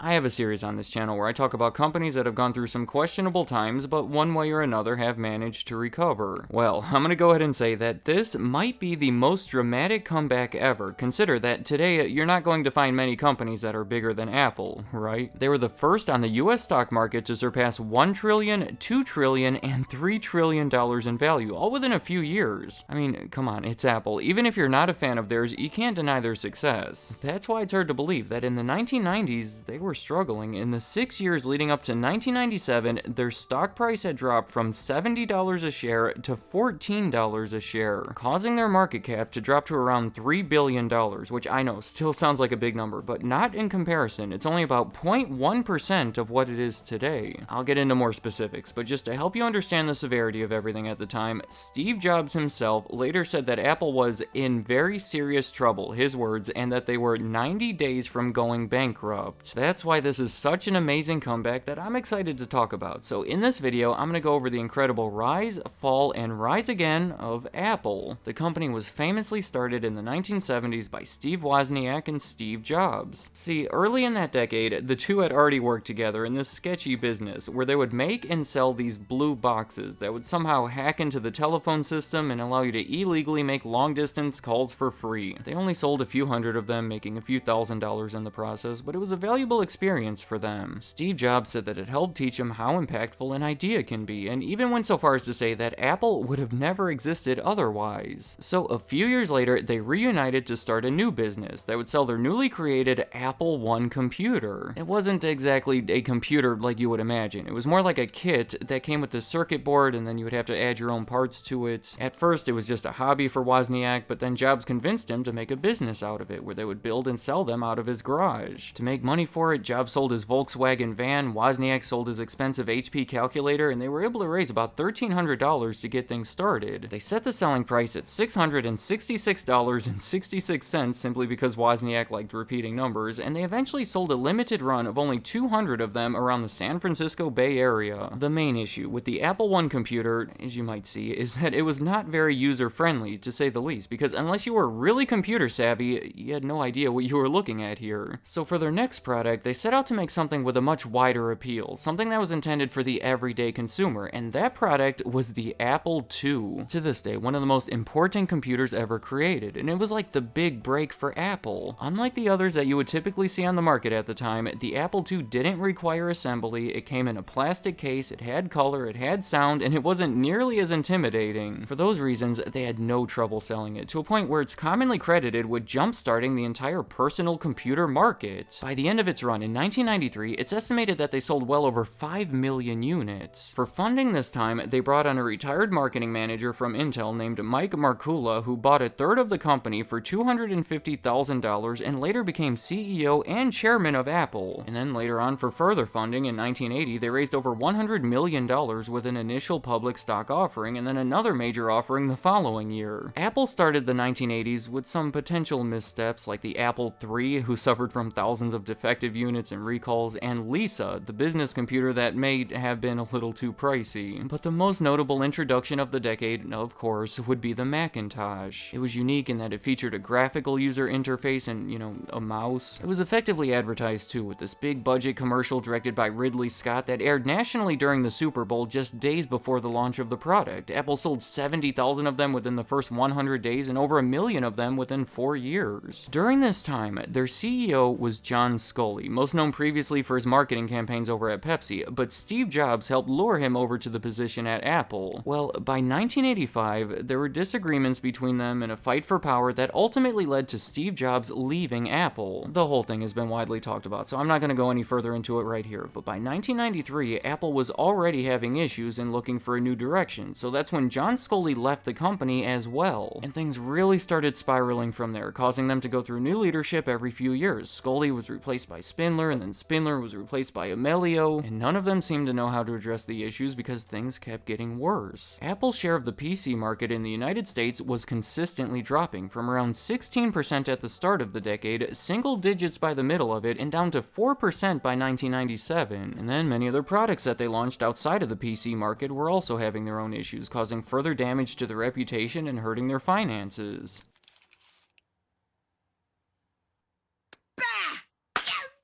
I have a series on this channel where I talk about companies that have gone through some questionable times, but one way or another have managed to recover. Well, I'm gonna go ahead and say that this might be the most dramatic comeback ever. Consider that today you're not going to find many companies that are bigger than Apple, right? They were the first on the US stock market to surpass $1 trillion, $2 trillion, and $3 trillion in value, all within a few years. I mean, come on, it's Apple. Even if you're not a fan of theirs, you can't deny their success. That's why it's hard to believe that in the 1990s, they were struggling. In the 6 years leading up to 1997, their stock price had dropped from $70 a share to $14 a share, causing their market cap to drop to around $3 billion, which I know still sounds like a big number, but not in comparison. It's only about 0.1% of what it is today. I'll get into more specifics, but just to help you understand the severity of everything at the time, Steve Jobs himself later said that Apple was in very serious trouble, his words, and that they were 90 days from going bankrupt. That's why this is such an amazing comeback that I'm excited to talk about. So in this video, I'm going to go over the incredible rise, fall, and rise again of Apple. The company was famously started in the 1970s by Steve Wozniak and Steve Jobs. See, early in that decade, the two had already worked together in this sketchy business where they would make and sell these blue boxes that would somehow hack into the telephone system and allow you to illegally make long-distance calls for free. They only sold a few hundred of them, making a few $1,000s in the process, but it was a valuable experience for them. Steve Jobs said that it helped teach him how impactful an idea can be, and even went so far as to say that Apple would have never existed otherwise. So a few years later, they reunited to start a new business that would sell their newly created Apple I computer. It wasn't exactly a computer like you would imagine. It was more like a kit that came with the circuit board, and then you would have to add your own parts to it. At first, it was just a hobby for Wozniak, but then Jobs convinced him to make a business out of it, where they would build and sell them out of his garage. To make money for it, Jobs sold his Volkswagen van, Wozniak sold his expensive HP calculator, and they were able to raise about $1,300 to get things started. They set the selling price at $666.66 simply because Wozniak liked repeating numbers, and they eventually sold a limited run of only 200 of them around the San Francisco Bay Area. The main issue with the Apple I computer, as you might see, is that it was not very user-friendly, to say the least, because unless you were really computer savvy, you had no idea what you were looking at here. So for their next product, they set out to make something with a much wider appeal, something that was intended for the everyday consumer, and that product was the Apple II. To this day, one of the most important computers ever created, and it was like the big break for Apple. Unlike the others that you would typically see on the market at the time, the Apple II didn't require assembly, it came in a plastic case, it had color, it had sound, and it wasn't nearly as intimidating. For those reasons, they had no trouble selling it, to a point where it's commonly credited with jump-starting the entire personal computer market. By the end of its run in 1993, it's estimated that they sold well over 5 million units. For funding this time, they brought on a retired marketing manager from Intel named Mike Markula, who bought a third of the company for $250,000 and later became CEO and chairman of Apple. And then later on, for further funding in 1980, they raised over $100 million with an initial public stock offering and then another major offering the following year. Apple started the 1980s with some potential missteps like the Apple III, who suffered from thousands of defective units and recalls, and Lisa, the business computer that may have been a little too pricey. But the most notable introduction of the decade, of course, would be the Macintosh. It was unique in that it featured a graphical user interface and, a mouse. It was effectively advertised too, with this big budget commercial directed by Ridley Scott that aired nationally during the Super Bowl just days before the launch of the product. Apple sold 70,000 of them within the first 100 days and over 1 million of them within 4 years. During this time, their CEO was John Scully, most known previously for his marketing campaigns over at Pepsi, but Steve Jobs helped lure him over to the position at Apple. Well, by 1985, there were disagreements between them and a fight for power that ultimately led to Steve Jobs leaving Apple. The whole thing has been widely talked about, so I'm not going to go any further into it right here, but by 1993, Apple was already having issues and looking for a new direction, so that's when John Scully left the company as well, and things really started spiraling from there, causing them to go through new leadership every few years. Scully was replaced by spin Spindler, and then Spindler was replaced by Amelio, and none of them seemed to know how to address the issues because things kept getting worse. Apple's share of the PC market in the United States was consistently dropping from around 16% at the start of the decade, single digits by the middle of it, and down to 4% by 1997. And then many other products that they launched outside of the PC market were also having their own issues, causing further damage to their reputation and hurting their finances.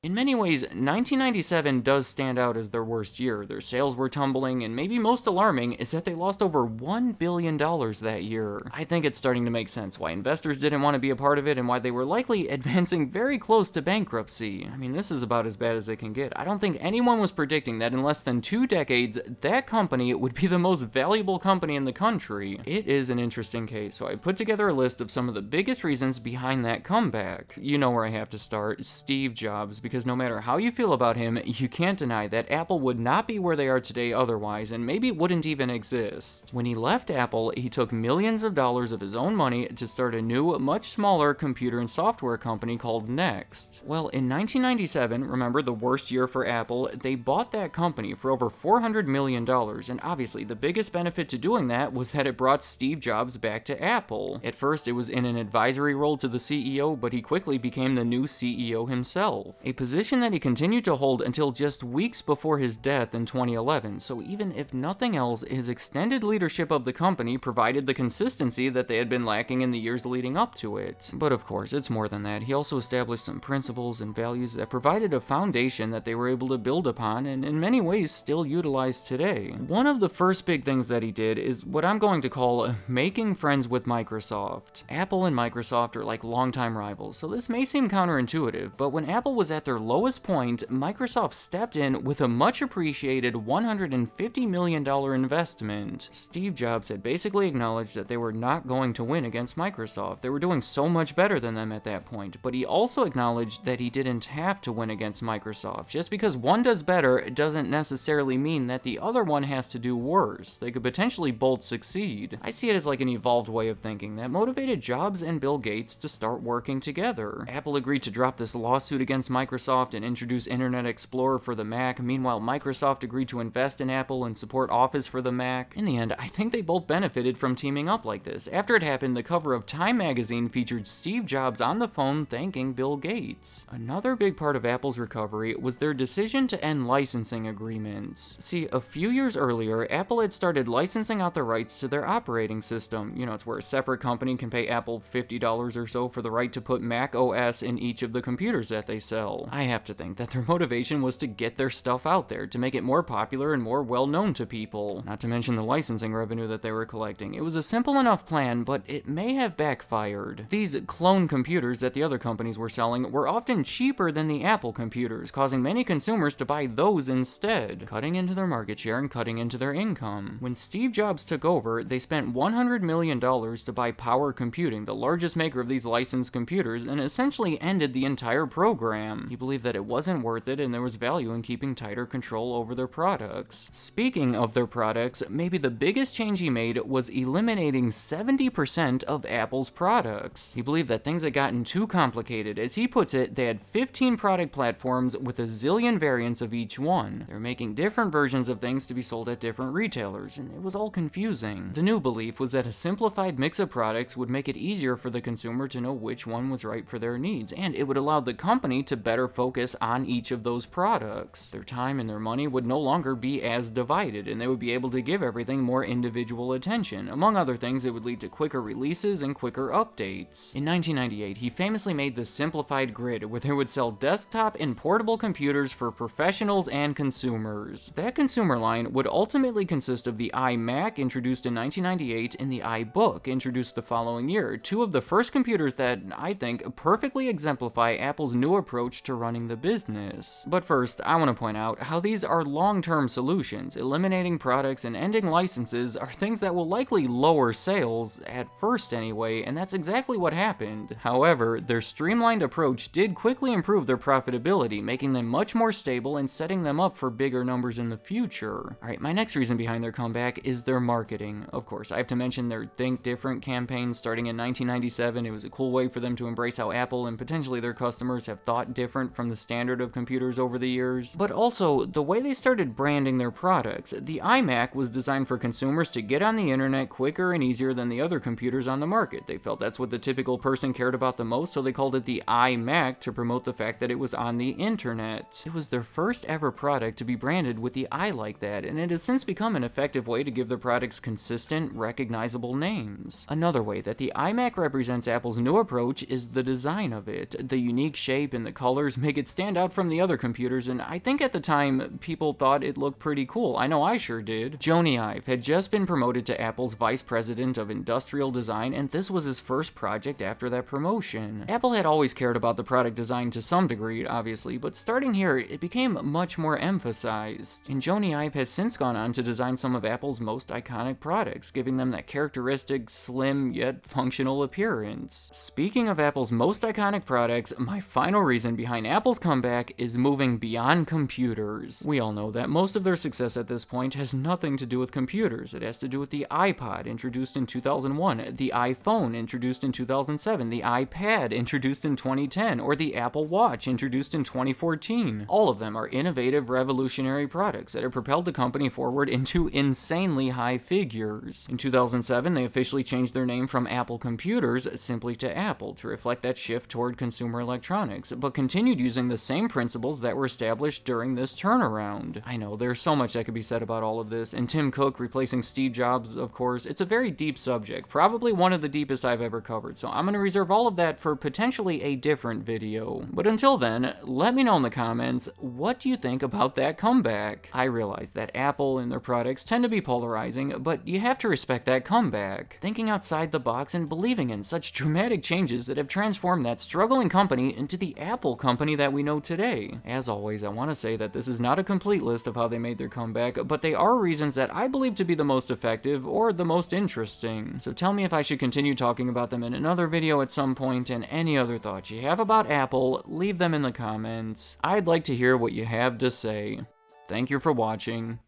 In many ways, 1997 does stand out as their worst year. Their sales were tumbling, and maybe most alarming is that they lost over $1 billion that year. I think it's starting to make sense why investors didn't want to be a part of it and why they were likely advancing very close to bankruptcy. I mean, this is about as bad as it can get. I don't think anyone was predicting that in less than 2 decades, that company would be the most valuable company in the country. It is an interesting case, so I put together a list of some of the biggest reasons behind that comeback. You know where I have to start: Steve Jobs, because no matter how you feel about him, you can't deny that Apple would not be where they are today otherwise, and maybe wouldn't even exist. When he left Apple, he took millions of dollars of his own money to start a new, much smaller computer and software company called Next. Well, in 1997, remember the worst year for Apple, they bought that company for over $400 million, and obviously the biggest benefit to doing that was that it brought Steve Jobs back to Apple. At first, it was in an advisory role to the CEO, but he quickly became the new CEO himself. A position that he continued to hold until just weeks before his death in 2011, so even if nothing else, his extended leadership of the company provided the consistency that they had been lacking in the years leading up to it. But of course, it's more than that. He also established some principles and values that provided a foundation that they were able to build upon and in many ways still utilize today. One of the first big things that he did is what I'm going to call making friends with Microsoft. Apple and Microsoft are like longtime rivals, so this may seem counterintuitive, but when Apple was at their lowest point, Microsoft stepped in with a much appreciated $150 million investment. Steve Jobs had basically acknowledged that they were not going to win against Microsoft. They were doing so much better than them at that point, but he also acknowledged that he didn't have to win against Microsoft. Just because one does better doesn't necessarily mean that the other one has to do worse. They could potentially both succeed. I see it as like an evolved way of thinking that motivated Jobs and Bill Gates to start working together. Apple agreed to drop this lawsuit against Microsoft and introduce Internet Explorer for the Mac. Meanwhile, Microsoft agreed to invest in Apple and support Office for the Mac. In the end, I think they both benefited from teaming up like this. After it happened, the cover of Time magazine featured Steve Jobs on the phone thanking Bill Gates. Another big part of Apple's recovery was their decision to end licensing agreements. See, a few years earlier, Apple had started licensing out the rights to their operating system. You know, it's where a separate company can pay Apple $50 or so for the right to put Mac OS in each of the computers that they sell. I have to think that their motivation was to get their stuff out there, to make it more popular and more well-known to people. Not to mention the licensing revenue that they were collecting. It was a simple enough plan, but it may have backfired. These clone computers that the other companies were selling were often cheaper than the Apple computers, causing many consumers to buy those instead, cutting into their market share and cutting into their income. When Steve Jobs took over, they spent $100 million to buy Power Computing, the largest maker of these licensed computers, and essentially ended the entire program. He believed that it wasn't worth it and there was value in keeping tighter control over their products. Speaking of their products, maybe the biggest change he made was eliminating 70% of Apple's products. He believed that things had gotten too complicated. As he puts it, they had 15 product platforms with a zillion variants of each one. They were making different versions of things to be sold at different retailers, and it was all confusing. The new belief was that a simplified mix of products would make it easier for the consumer to know which one was right for their needs, and it would allow the company to better focus on each of those products. Their time and their money would no longer be as divided, and they would be able to give everything more individual attention. Among other things, it would lead to quicker releases and quicker updates. In 1998, he famously made the simplified grid, where they would sell desktop and portable computers for professionals and consumers. That consumer line would ultimately consist of the iMac, introduced in 1998, and the iBook, introduced the following year, two of the first computers that, I think, perfectly exemplify Apple's new approach to running the business. But first, I want to point out how these are long-term solutions. Eliminating products and ending licenses are things that will likely lower sales, at first anyway, and that's exactly what happened. However, their streamlined approach did quickly improve their profitability, making them much more stable and setting them up for bigger numbers in the future. Alright, my next reason behind their comeback is their marketing. Of course, I have to mention their Think Different campaign starting in 1997. It was a cool way for them to embrace how Apple and potentially their customers have thought different different from the standard of computers over the years, but also the way they started branding their products. The iMac was designed for consumers to get on the internet quicker and easier than the other computers on the market. They felt that's what the typical person cared about the most, so they called it the iMac to promote the fact that it was on the internet. It was their first ever product to be branded with the I like that, and it has since become an effective way to give their products consistent, recognizable names. Another way that the iMac represents Apple's new approach is the design of it. The unique shape and the colors make it stand out from the other computers, and I think at the time, people thought it looked pretty cool. I know I sure did. Jony Ive had just been promoted to Apple's Vice President of Industrial Design, and this was his first project after that promotion. Apple had always cared about the product design to some degree, obviously, but starting here, it became much more emphasized. And Jony Ive has since gone on to design some of Apple's most iconic products, giving them that characteristic, slim, yet functional appearance. Speaking of Apple's most iconic products, my final reason behind Apple's comeback is moving beyond computers. We all know that most of their success at this point has nothing to do with computers. It has to do with the iPod, introduced in 2001, the iPhone, introduced in 2007, the iPad, introduced in 2010, or the Apple Watch, introduced in 2014. All of them are innovative, revolutionary products that have propelled the company forward into insanely high figures. In 2007, they officially changed their name from Apple Computers simply to Apple to reflect that shift toward consumer electronics, but continued using the same principles that were established during this turnaround. I know, there's so much that could be said about all of this, and Tim Cook replacing Steve Jobs, of course. It's a very deep subject, probably one of the deepest I've ever covered, so I'm going to reserve all of that for potentially a different video. But until then, let me know in the comments, what do you think about that comeback? I realize that Apple and their products tend to be polarizing, but you have to respect that comeback. Thinking outside the box and believing in such dramatic changes that have transformed that struggling company into the Apple company that we know today. As always, I want to say that this is not a complete list of how they made their comeback, but they are reasons that I believe to be the most effective or the most interesting. So tell me if I should continue talking about them in another video at some point, and any other thoughts you have about Apple, leave them in the comments. I'd like to hear what you have to say. Thank you for watching.